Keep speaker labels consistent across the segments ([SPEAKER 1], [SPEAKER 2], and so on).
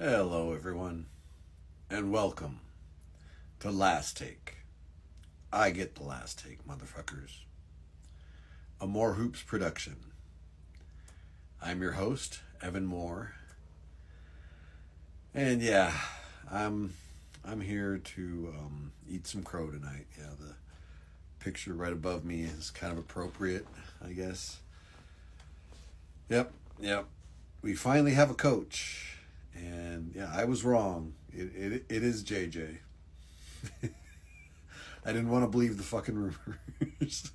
[SPEAKER 1] Hello, everyone, and welcome to Last Take. I get the last take, motherfuckers. A More Hoops production. I'm your host, Evan Moore, and yeah, I'm I'm here to eat some crow tonight. Yeah, the picture right above me is kind of appropriate, I guess. Yep, yep. We finally have a coach, and yeah, I was wrong. It is JJ. I didn't want to believe the fucking rumors.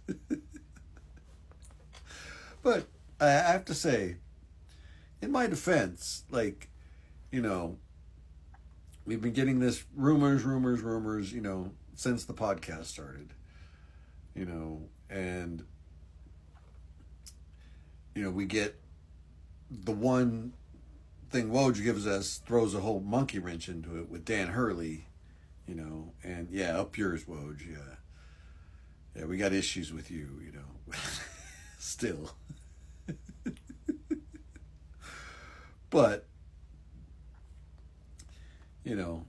[SPEAKER 1] But I have to say, in my defense, you know, we've been getting this rumors, since the podcast started, and, we get the one thing Woj gives us, throws a whole monkey wrench into it with Dan Hurley, and yeah, up yours, Woj, yeah. Yeah, we got issues with you. Still. But, you know,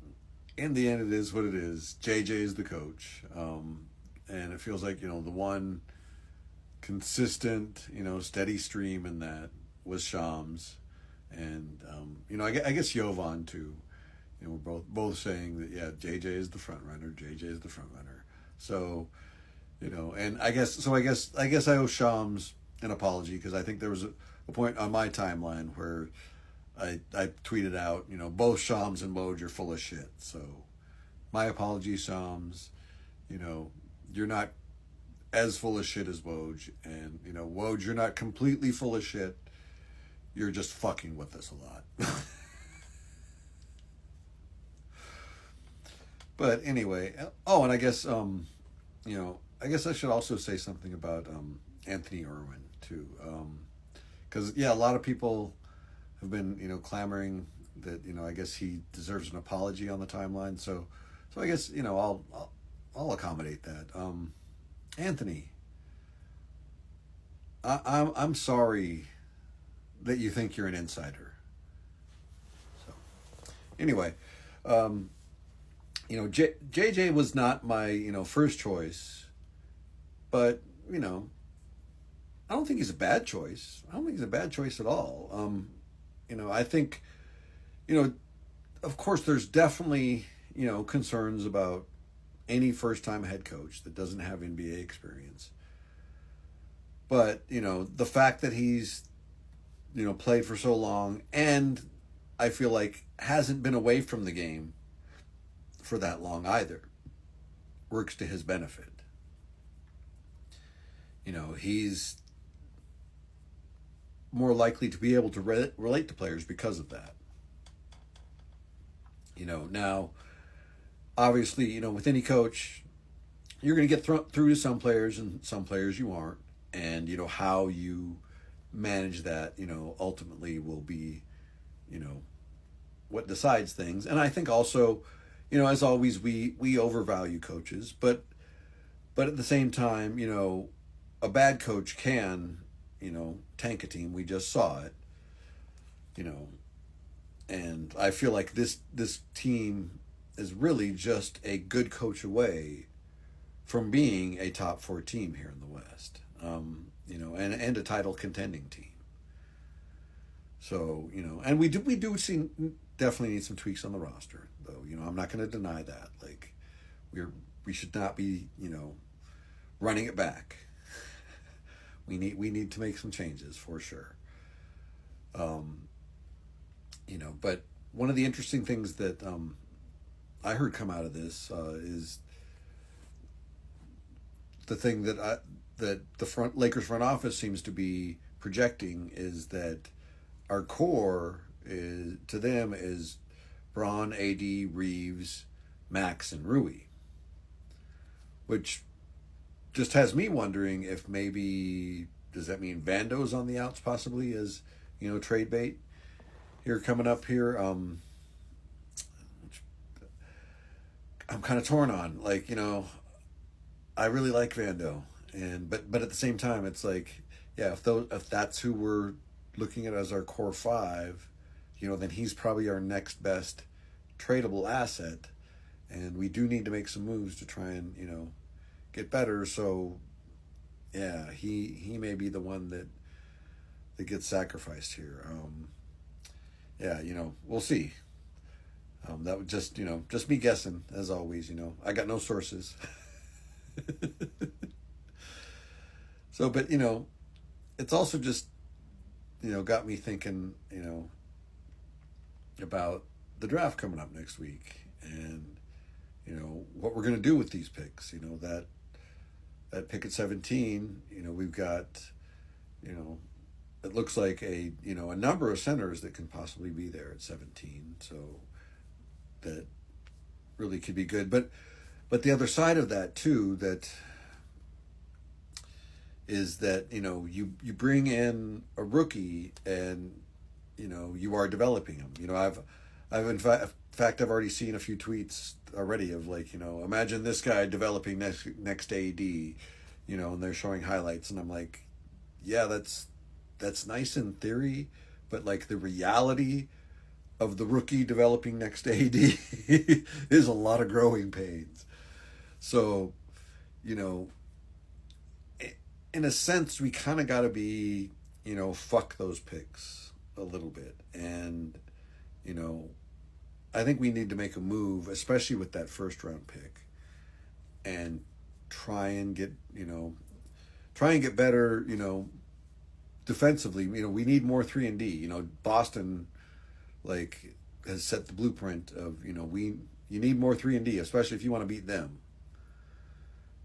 [SPEAKER 1] in the end, it is what it is. JJ is the coach. And it feels like, the one consistent, steady stream in that was Shams. And, I guess Jovan too. We're both saying that, yeah, JJ is the front runner. JJ is the front runner. So, and I guess I owe Shams an apology because I think there was a point on my timeline where I tweeted out, both Shams and Woj are full of shit. So my apologies, Shams. You're not as full of shit as Woj. And, Woj, you're not completely full of shit. You're just fucking with us a lot. But anyway, oh, and I guess I should also say something about Anthony Irwin, too. Because, yeah, a lot of people have been, clamoring that, I guess he deserves an apology on the timeline. So I guess, I'll accommodate that. Anthony, I'm sorry that you think you're an insider. So anyway, JJ was not my, first choice, but, I don't think he's a bad choice. I don't think he's a bad choice at all. I think, of course, there's definitely, concerns about any first time head coach that doesn't have NBA experience. But, the fact that he's, played for so long and I feel like hasn't been away from the game for that long either works to his benefit. He's more likely to be able to relate to players because of that. Now, obviously, with any coach, you're going to get through to some players and some players you aren't. And, how you manage that, ultimately will be, what decides things. And I think also, as always, we overvalue coaches, but at the same time, a bad coach can, tank a team. We just saw it, and I feel like this team is really just a good coach away from being a top four team here in the West, and a title contending team. So and we do see definitely need some tweaks on the roster, though. I'm not going to deny that. Like we should not be running it back. We need to make some changes for sure. But one of the interesting things that I heard come out of this is the thing that the Lakers front office seems to be projecting is that our core to them is Braun, AD, Reeves, Max, and Rui, which just has me wondering if maybe does that mean Vando's on the outs possibly as trade bait here coming up here. I'm kind of torn on I really like Vando, and but at the same time it's like, yeah, if that's who we're looking at as our core five, then he's probably our next best tradable asset, and we do need to make some moves to try and get better. So yeah, he may be the one that gets sacrificed here. Yeah, we'll see. That would just me guessing as always. I got no sources. So, but it's also just got me thinking about the draft coming up next week, and what we're going to do with these picks. That pick at 17. We've got it looks like a number of centers that can possibly be there at 17. So that really could be good. But the other side of that too, that is that you bring in a rookie, and you are developing him. I've in fact I've already seen a few tweets already of imagine this guy developing next AD, and they're showing highlights, and I'm like, yeah, that's nice in theory, but the reality of the rookie developing next AD is a lot of growing pains. So, in a sense, we kind of got to be, fuck those picks a little bit. And, I think we need to make a move, especially with that first round pick, and try and get better, defensively. We need more 3-and-D. Boston, has set the blueprint of, you need more 3-and-D, especially if you want to beat them.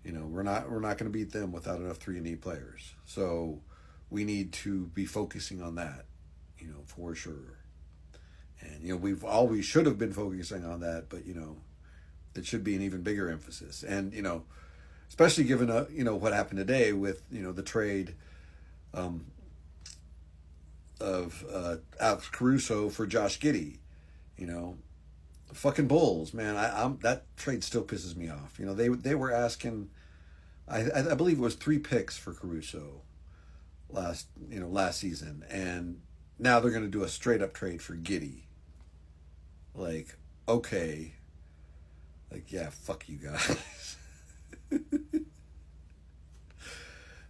[SPEAKER 1] We're not going to beat them without enough 3-and-D players. So we need to be focusing on that, for sure. And we've always should have been focusing on that, but it should be an even bigger emphasis. And especially given what happened today with the trade of Alex Caruso for Josh Giddey. Fucking Bulls, man. I'm that trade still pisses me off. They were asking, I believe it was 3 picks for Caruso last season, and now they're going to do a straight up trade for Giddey. Okay, yeah, fuck you guys.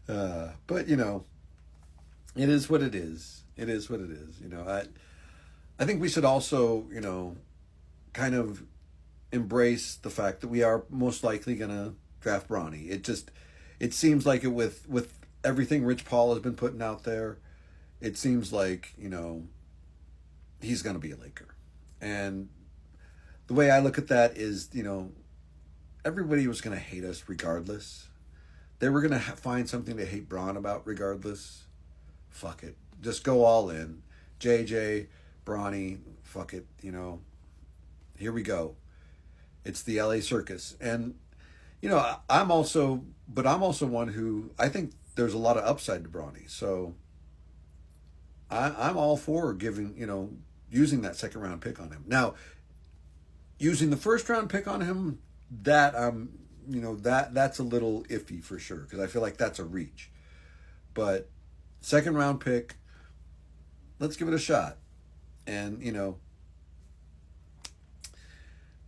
[SPEAKER 1] But it is what it is. It is what it is. I think we should also kind of embrace the fact that we are most likely going to draft Bronny. It seems like it with everything Rich Paul has been putting out there, it seems like, he's going to be a Laker. And the way I look at that is, everybody was going to hate us regardless. They were going to find something to hate Bron about regardless. Fuck it. Just go all in. JJ, Bronny, fuck it, here we go. It's the LA circus. And, I'm also one who, I think there's a lot of upside to Bronny. So I'm all for giving, using that second round pick on him. Now, using the first round pick on him, that that's a little iffy for sure, because I feel like that's a reach. But second round pick, let's give it a shot. And,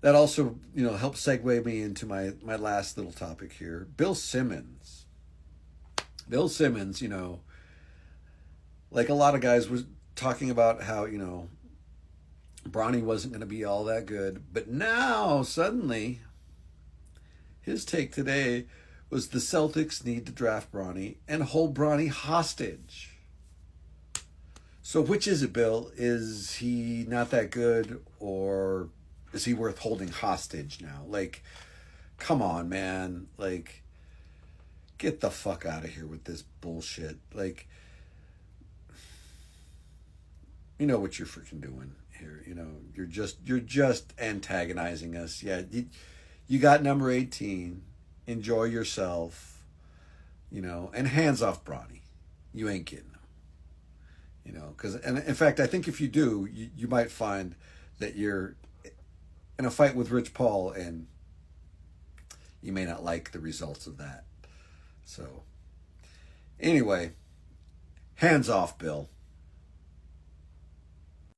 [SPEAKER 1] that also, helps segue me into my last little topic here. Bill Simmons. Bill Simmons, like a lot of guys was talking about how, Bronny wasn't going to be all that good. But now, suddenly, his take today was the Celtics need to draft Bronny and hold Bronny hostage. So which is it, Bill? Is he not that good, or is he worth holding hostage now? Come on, man. Get the fuck out of here with this bullshit. You know what you're freaking doing here. You're just antagonizing us. Yeah, you got number 18. Enjoy yourself. And hands off Bronny. You ain't getting him. Because, and in fact, I think if you do, you might find that you're in a fight with Rich Paul, and you may not like the results of that. So, anyway, hands off, Bill.